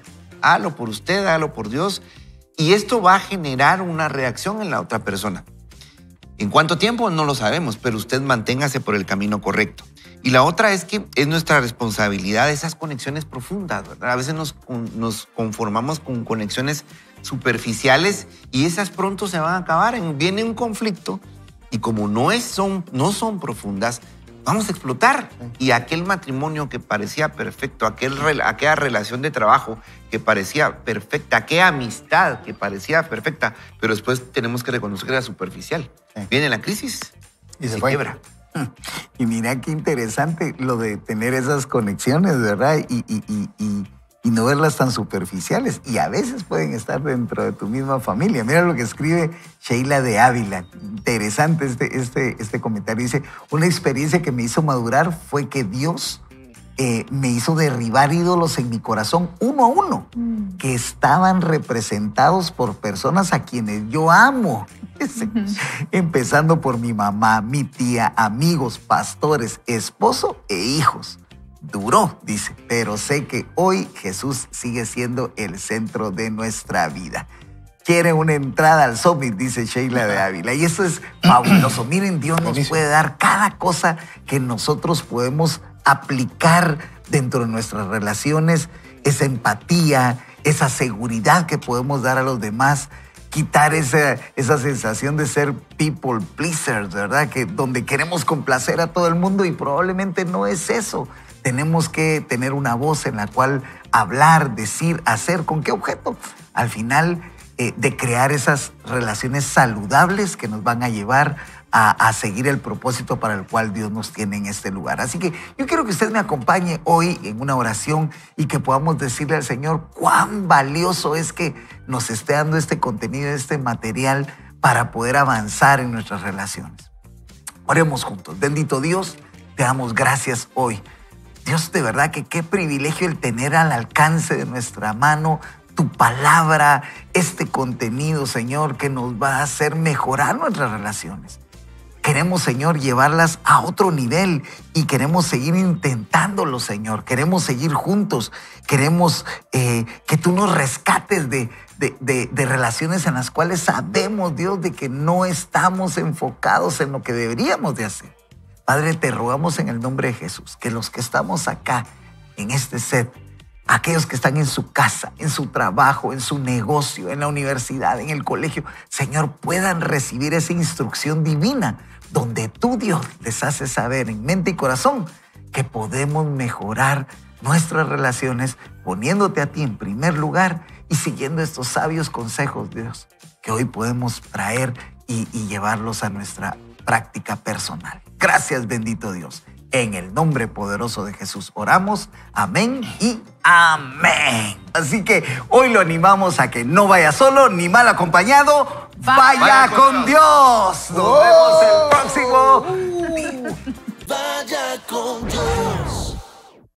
Hágalo por usted, hágalo por Dios. Y esto va a generar una reacción en la otra persona. ¿En cuánto tiempo? No lo sabemos, pero usted manténgase por el camino correcto. Y la otra es que es nuestra responsabilidad esas conexiones profundas, ¿verdad? A veces nos conformamos con conexiones superficiales y esas pronto se van a acabar. Viene un conflicto y como no son profundas, vamos a explotar. Y aquel matrimonio que parecía perfecto, aquella relación de trabajo que parecía perfecta, aquella amistad que parecía perfecta, pero después tenemos que reconocer que era superficial. Sí. Viene la crisis Y se se fue. quiebra. Y mira qué interesante lo de tener esas conexiones, ¿verdad? Y no verlas tan superficiales. Y a veces pueden estar dentro de tu misma familia. Mira lo que escribe Sheila de Ávila. Interesante este comentario. Dice, una experiencia que me hizo madurar fue que Dios me hizo derribar ídolos en mi corazón uno a uno, que estaban representados por personas a quienes yo amo. Empezando por mi mamá, mi tía, amigos, pastores, esposo e hijos. Duró, dice, pero sé que hoy Jesús sigue siendo el centro de nuestra vida. Quiere una entrada al Summit, dice Sheila de Ávila. Y eso es fabuloso. Miren, Dios nos puede dar cada cosa que nosotros podemos aplicar dentro de nuestras relaciones, esa empatía, esa seguridad que podemos dar a los demás, quitar esa sensación de ser people pleasers, ¿verdad? Que donde queremos complacer a todo el mundo y probablemente no es eso. Tenemos que tener una voz en la cual hablar, decir, hacer. ¿Con qué objeto? Al final, de crear esas relaciones saludables que nos van a llevar a seguir el propósito para el cual Dios nos tiene en este lugar. Así que yo quiero que usted me acompañe hoy en una oración y que podamos decirle al Señor cuán valioso es que nos esté dando este contenido, este material para poder avanzar en nuestras relaciones. Oremos juntos. Bendito Dios, te damos gracias hoy. Dios, de verdad que qué privilegio el tener al alcance de nuestra mano tu palabra, este contenido, Señor, que nos va a hacer mejorar nuestras relaciones. Queremos, Señor, llevarlas a otro nivel y queremos seguir intentándolo, Señor. Queremos seguir juntos. Queremos que tú nos rescates de relaciones en las cuales sabemos, Dios, de que no estamos enfocados en lo que deberíamos de hacer. Padre, te rogamos en el nombre de Jesús que los que estamos acá en este set, aquellos que están en su casa, en su trabajo, en su negocio, en la universidad, en el colegio, Señor, puedan recibir esa instrucción divina donde tú, Dios, les hace saber en mente y corazón que podemos mejorar nuestras relaciones poniéndote a ti en primer lugar y siguiendo estos sabios consejos, Dios, que hoy podemos traer y llevarlos a nuestra práctica personal. Gracias, bendito Dios. En el nombre poderoso de Jesús oramos. Amén y amén. Así que hoy lo animamos a que no vaya solo ni mal acompañado. Vaya con Dios. Nos vemos